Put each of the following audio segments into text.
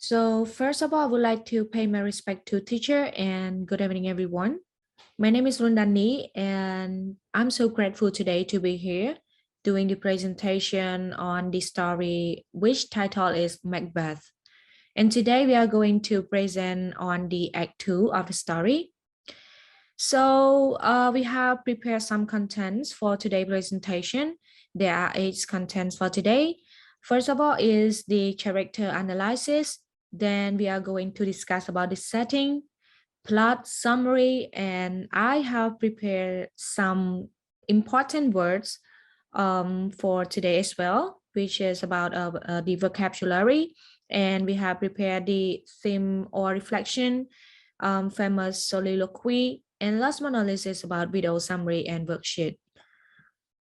So first of all, I would like to pay my respect to teacher and good evening, everyone. My name is Rundani, and I'm so grateful today to be here doing the presentation on the story, which title is Macbeth. And today we are going to present on the Act 2 of the story. So we have prepared some contents for today's presentation. There are 8 contents for today. First of all is the character analysis. Then we are going to discuss about the setting, plot summary, and I have prepared some important words for today as well, which is about the vocabulary. And we have prepared the theme or reflection, famous soliloquy, and last but not least is about video summary and worksheet.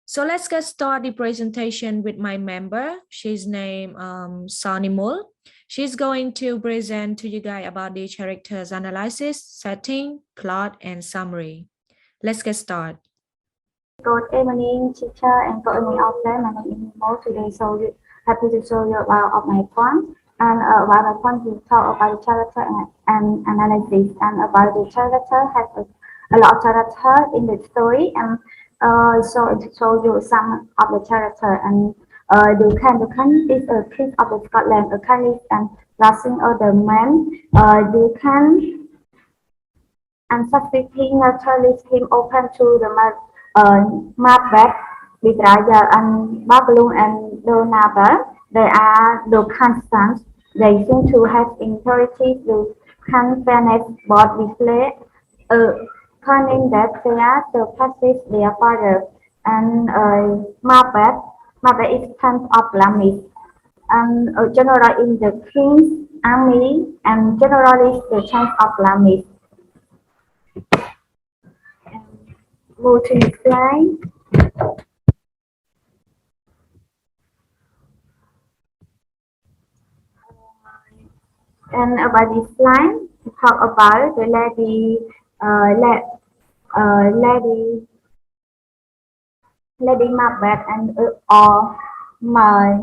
So let's get started the presentation with my member. She's named Sonny Mul. She's going to present to you guys about the characters analysis, setting, plot, and summary. Let's get started. Good evening, teacher, and good evening, all friends. My name is Nemo. Today, happy to show you about of my point. And about my point, we talk about the character and analysis. And about the character, has a lot of character in the story. And so to show you some of the character. And the Can is a king of the Scotland, a Canis and losing other men. The Can and succeeding naturally came open to the MACBETH by Shakespeare and Babylon and Donaba. They are the constants. They seem to have inherited the fairness but display a cunning that fear surpasses their father. And Macbeth is kind of Lamis and a general in the king's army and generally the chance of Lamis. Move to the slide. And about this slide, we talk about the lady Macbeth and or my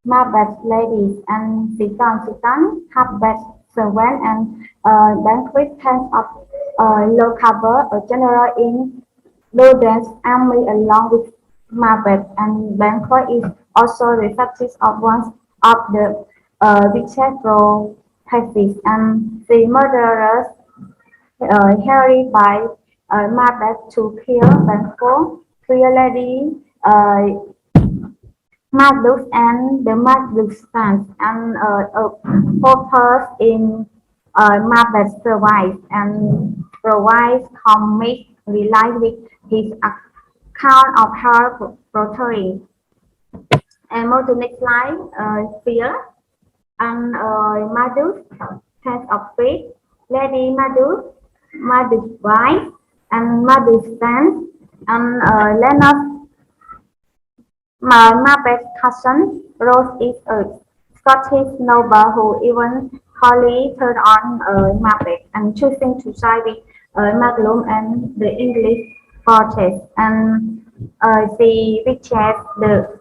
Macbeth ladies and Seaton, Macbeth servant and banquet hands of low cover, a general in Loden's army along with Macbeth and Banquet is also the success of one of the Vichestro cases and the murderers Harry by Macbeth to kill Banquo, Clear Lady, Magnus and the Magnus sons and a purpose in Macbeth survives and provides comic relief with his account of her brutally. And move to next slide, fear and Madus, sense of faith, Lady Madus, Madus wife, and Madus stance, and Leonard Macbeth's cousin, Rose is a Scottish noble who even wholly turned on Macbeth and choosing to side with Maglum and the English fortress. And she reaches the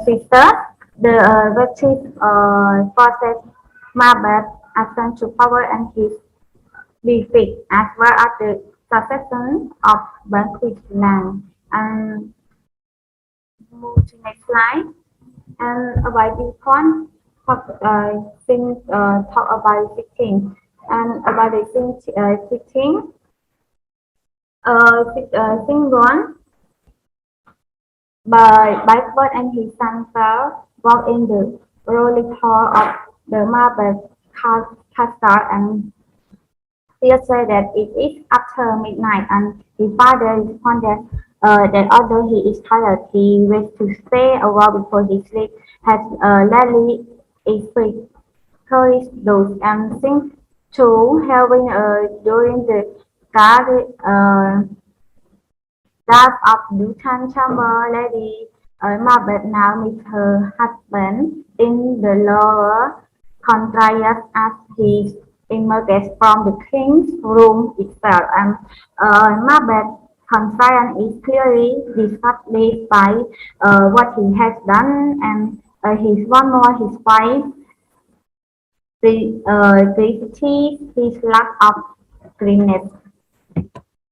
sister, the British forces Macbeth ascend to power and his defeat, as well as the succession of Banquet land. And move to next slide. And about the point, talk about fitting. And about the fitting, thing one by Backward and his son fell walk in the rolling hall of the marble castle and Theo said that it is after midnight and his father responded that although he is tired, he wishes to stay a while before he sleeps, has lately expressed courage those and seems to having during the guard Guards of Newton Chamber Lady Margaret now meets her husband in the lower contrarius as he emerges from the king's room itself. And Margaret's confusion is clearly disgusted by what he has done, and his one more his wife gravity, his lack of greenness.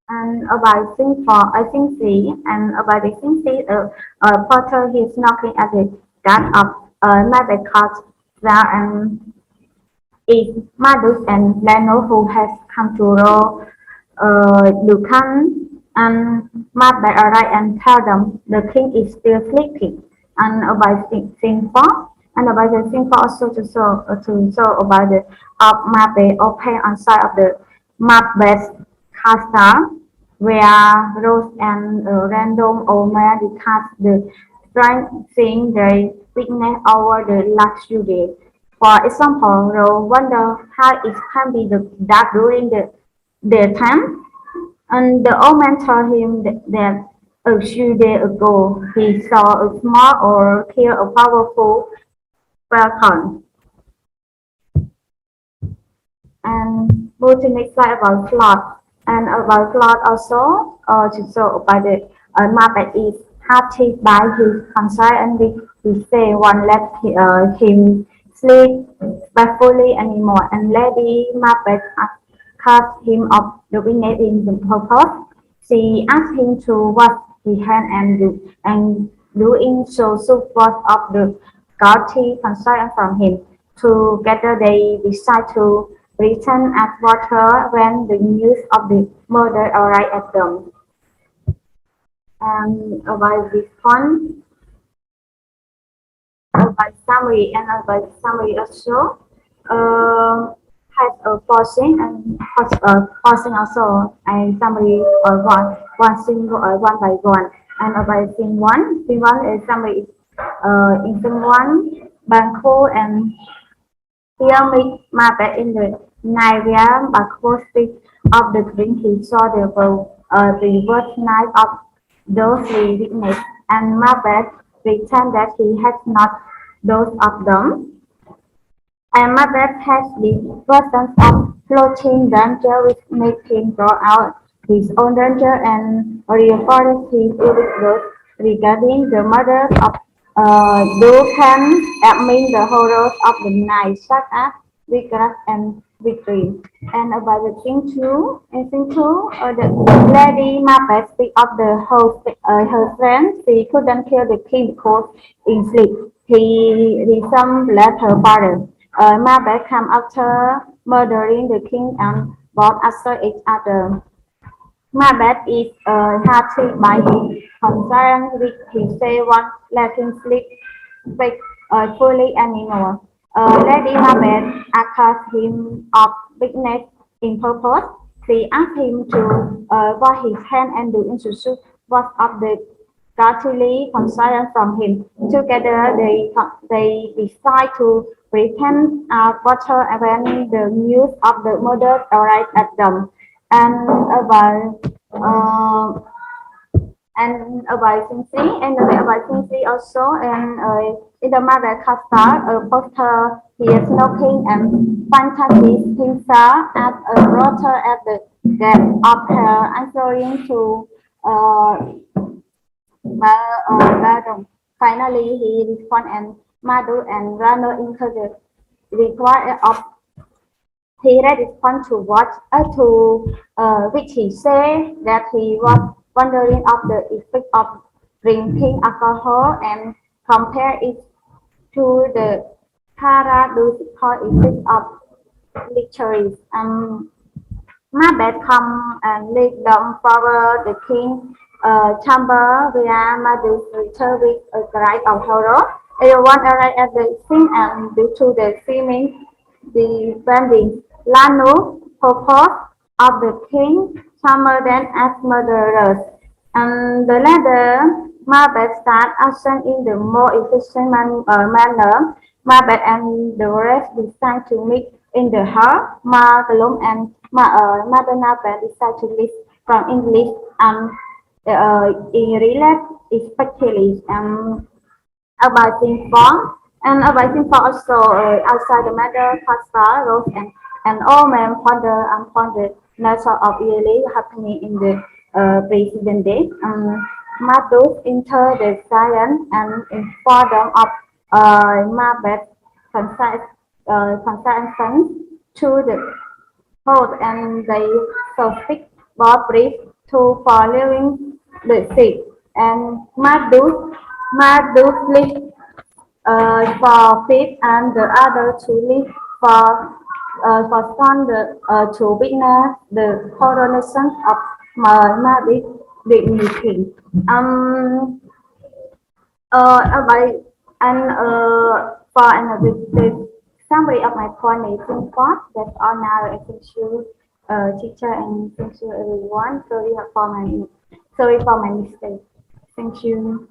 And about thing for I think see and about the thing see Potter he's knocking at the gate of my because there is Madus and Leno who has come to row Lucan and Macbeth arrive and tell them the king is still sleeping and about thing four and about the thing four also to show about the of Macbeth open on side of the Macbeth castle where Rose and random old man discuss the strange thing they witness over the last few days. For example, Rose wonder how it can be the dark during the daytime, and the old man told him that a few days ago he saw a small or kill a powerful falcon. And go to next slide about flood. And about flood also, to show by the Macbeth is haunted by his conscience and we say one let him sleep peacefully anymore. And Lady Macbeth cut him off the witness in the purpose. She asked him to wash his hand and doing so support of the guilty conscience from him. Together they decide to return at water when the news of the murder arrived at them. And about this one, about summary and about summary also has a pausing and pausing also and summary one single one by one. And about scene one is summary is in scene one, Banco and here meet Macbeth in the night where Banco speaks of the drink he saw the worst night of those three witnesses, and Macbeth pretend that he has not those of them. And Macbeth has the presence of floating danger which makes him draw out his own danger and reinforces his illness regarding the murder of Duncan admin the horrors of the night such as regret and victory. And about the thing two, the lady Macbeth speak of her friend. She couldn't kill the king because in sleep he resembled her father. Macbeth came after murdering the king and both after each other. Macbeth is haunted by his concern with his one let him speak fully anymore. Lady Macbeth accused him of weakness in purpose. She asked him to wash his hand and do institute what of the guilty concern from him. Together they decide to pretend water when the news of the murder arrived at them. And about uh, and about Kingsley also and in the Madagascar a poster he is knocking and fantasy himself as a daughter at the gate of her answering to uh, Badum. Finally he responds and Madu and Rano into the required of he responded to which he said that he was wondering of the effect of drinking alcohol and compare it to the paradoxical effect of lectures. Macbeth come and lead them forward the king chamber where Madus returned with a cry of horror. Everyone arrived at the scene and due to the seeming the branding Lano purpose of the king chamber then as murderers. And the latter Macbeth start action in the more efficient manner. Macbeth and the rest decide to meet in the hall. Malcolm and Madonna decide to list from English and in relate especially about things form and about things for also outside the matter pasta rose and all men ponder nature of yearly happening in the precedent day. Matus enter the science and inform them of Macbeth concept concern sense to the hold and they so stick both brief to for living the sick and must do sleep for feet and the other to live for son the to witness the coronation of my the new king. Um, by and for another the summary of my point is in part. That's all now. Thank you, teacher, and thank you everyone. Sorry for my mistake. Thank you.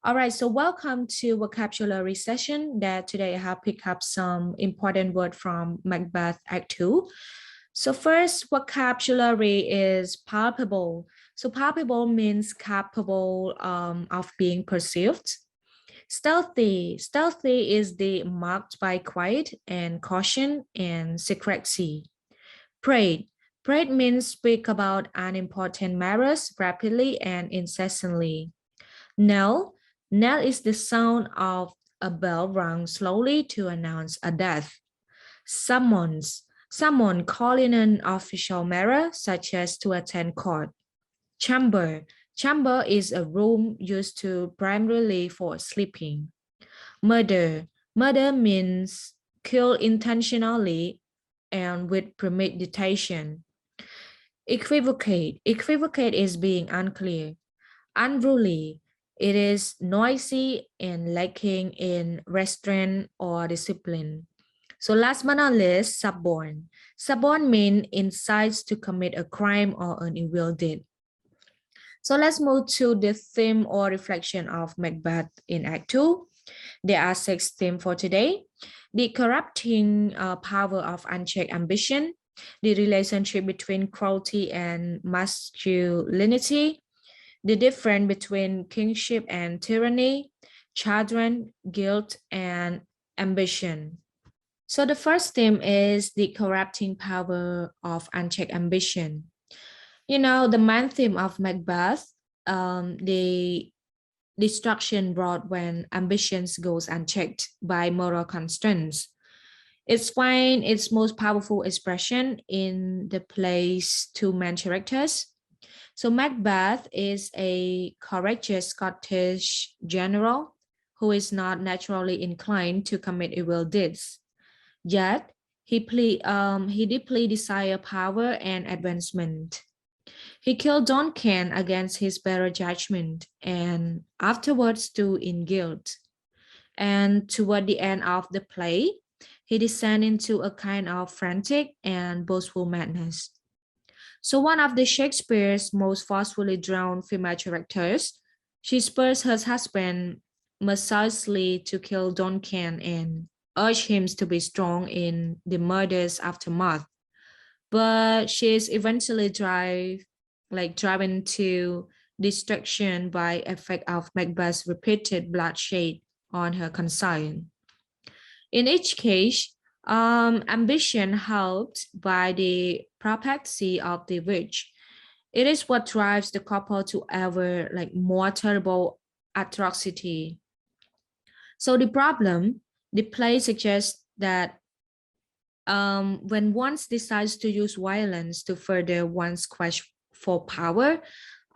All right, so welcome to vocabulary session that today I have picked up some important word from Macbeth Act 2. So first, vocabulary is palpable. So palpable means capable of being perceived. Stealthy. Stealthy is the marked by quiet and caution and secrecy. Prate. Prate means speak about unimportant matters rapidly and incessantly. Knell. Knell is the sound of a bell rung slowly to announce a death. Summons. Someone calling an official matter, such as to attend court. Chamber. Chamber is a room used to primarily for sleeping. Murder. Murder means kill intentionally and with premeditation. Equivocate. Equivocate is being unclear. Unruly. It is noisy and lacking in restraint or discipline. So last but not least, suborn. Suborn means incites to commit a crime or an evil deed. So let's move to the theme or reflection of Macbeth in Act 2. There are 6 themes for today. The corrupting power of unchecked ambition, the relationship between cruelty and masculinity, the difference between kingship and tyranny, children, guilt, and ambition. So the first theme is the corrupting power of unchecked ambition. You know, the main theme of Macbeth, the destruction brought when ambitions goes unchecked by moral constraints. It's find its most powerful expression in the play's two main characters. So Macbeth is a courageous Scottish general who is not naturally inclined to commit evil deeds. Yet he deeply desire power and advancement. He killed Duncan against his better judgment and afterwards too in guilt. And toward the end of the play, he descended into a kind of frantic and boastful madness. So one of the Shakespeare's most forcefully drawn female characters, she spurs her husband mercilessly to kill Duncan and urge him to be strong in the murder's aftermath. But she is eventually driven to destruction by effect of Macbeth's repeated bloodshed on her conscience. In each case, ambition helped by the prophecy of the witch. It is what drives the couple to ever more terrible atrocity. So the play suggests that when one decides to use violence to further one's quest for power,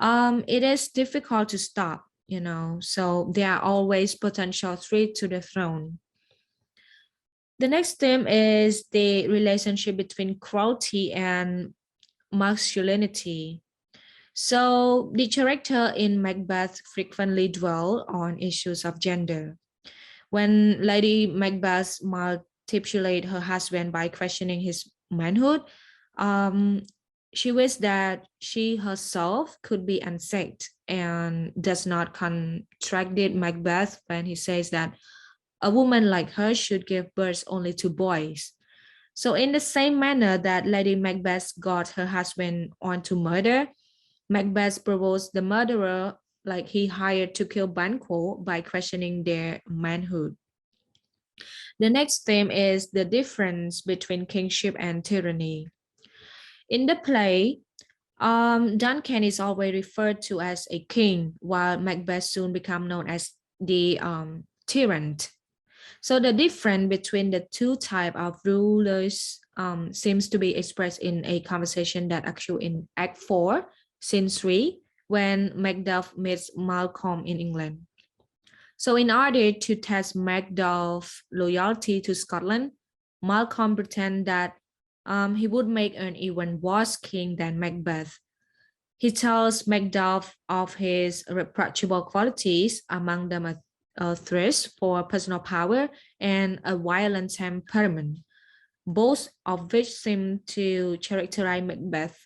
it is difficult to stop, you know. So there are always potential threat to the throne. The next theme is the relationship between cruelty and masculinity. So the character in Macbeth frequently dwell on issues of gender. When Lady Macbeth manipulates her husband by questioning his manhood, um, she wished that she herself could be unsacked and does not contradict Macbeth when he says that a woman like her should give birth only to boys. So, in the same manner that Lady Macbeth got her husband on to murder, Macbeth provokes the murderer, like he hired to kill Banquo, by questioning their manhood. The next theme is the difference between kingship and tyranny. In the play, Duncan is always referred to as a king, while Macbeth soon become known as the tyrant. So the difference between the two type of rulers seems to be expressed in a conversation that occurred in Act 4, Scene 3, when Macduff meets Malcolm in England. So in order to test Macduff's loyalty to Scotland, Malcolm pretended that he would make an even worse king than Macbeth. He tells Macduff of his reproachable qualities, among them a thirst for personal power and a violent temperament, both of which seem to characterize Macbeth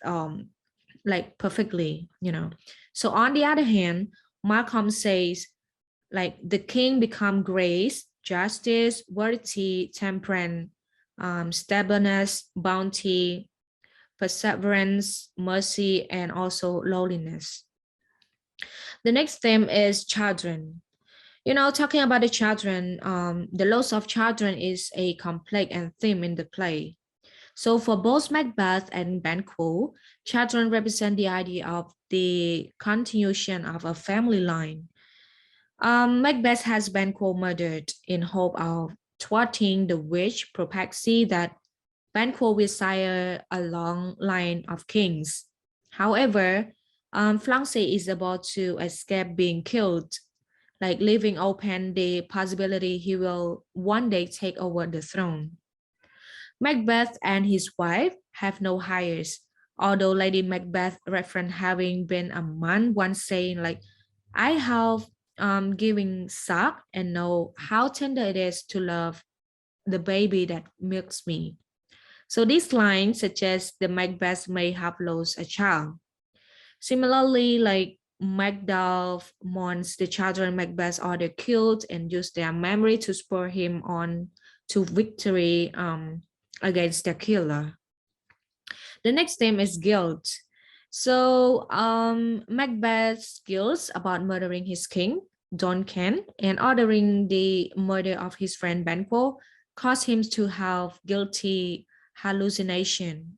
like perfectly, you know. So on the other hand, Malcolm says like the king become grace, justice, virtue, temperance, stableness, bounty, perseverance, mercy, and also lowliness. The next theme is children. You know, talking about the children, the loss of children is a complex and theme in the play. So for both Macbeth and Banquo, children represent the idea of the continuation of a family line. Macbeth has Banquo murdered in hope of thwarting the witch prophecy that Banquo will sire a long line of kings. However, Flancy is about to escape being killed, like leaving open the possibility he will one day take over the throne. Macbeth and his wife have no heirs, although Lady Macbeth referenced having been a man once saying like, I have giving suck and know how tender it is to love the baby that milks me. So this line suggests the Macbeth may have lost a child. Similarly, like Macduff mourns the children Macbeth order killed and use their memory to spur him on to victory against the killer. The next theme is guilt. So Macbeth's guilt about murdering his king, Duncan, and ordering the murder of his friend Banquo caused him to have guilty hallucination.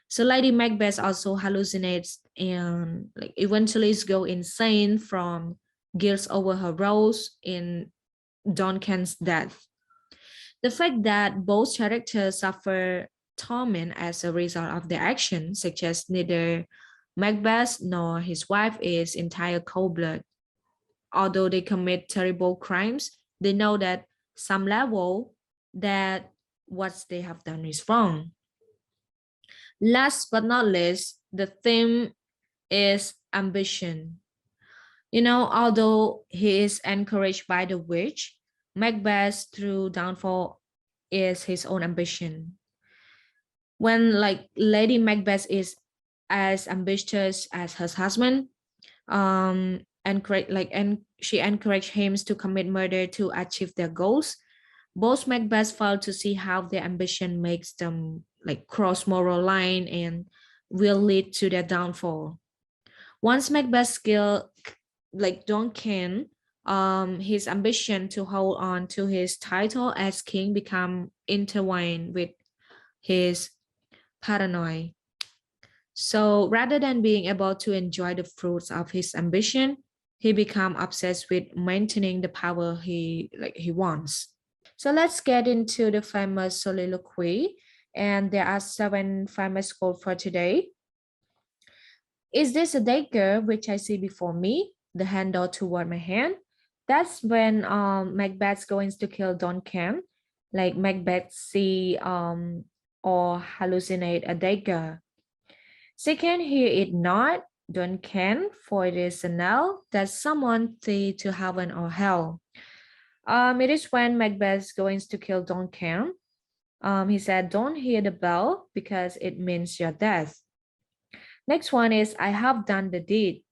So Lady Macbeth also hallucinates and like eventually go insane from guilt over her roles in Duncan's death. The fact that both characters suffer torment as a result of their actions suggests neither Macbeth nor his wife is entire cold blood. Although they commit terrible crimes, they know that some level that what they have done is wrong. Last but not least, the theme is ambition. You know, although he is encouraged by the witch, Macbeth's true downfall is his own ambition. When like Lady Macbeth is as ambitious as her husband, and she encouraged him to commit murder to achieve their goals. Both Macbeth fail to see how their ambition makes them like cross moral line and will lead to their downfall. Once Macbeth's skill like Duncan, his ambition to hold on to his title as king become intertwined with his paranoia. So rather than being able to enjoy the fruits of his ambition, he become obsessed with maintaining the power he wants. So let's get into the famous soliloquy. And there are 7 famous quotes for today. Is this a dagger which I see before me? The handle toward my hand. That's when Macbeth's going to kill Duncan. Like Macbeth see or hallucinate a dagger. Second, hear it not, Duncan, for it is a knell that someone thee to heaven or hell. It is when Macbeth goes to kill Duncan. He said, don't hear the bell because it means your death. Next one is, I have done the deed.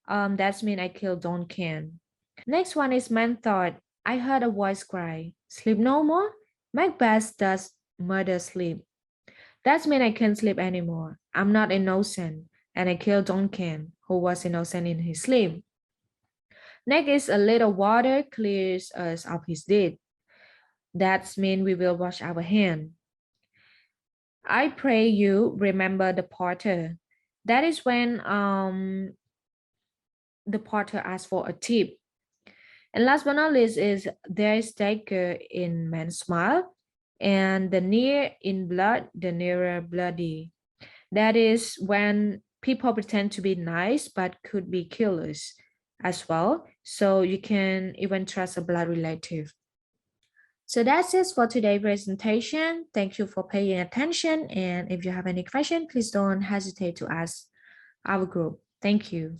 That's mean I killed Duncan. Next one is, man thought, I heard a voice cry, sleep no more? Macbeth does murder sleep. That's mean I can't sleep anymore. I'm not innocent, and I killed Duncan, who was innocent in his sleep. Next is a little water clears us of his deed. That's mean we will wash our hand. I pray you remember the porter. That is when the porter asks for a tip. And last but not least is there is dagger in man's smile, and the near in blood, the nearer bloody. That is when people pretend to be nice but could be killers as well. So you can even trust a blood relative. So that's it for today's presentation. Thank you for paying attention. And if you have any question, please don't hesitate to ask our group. Thank you.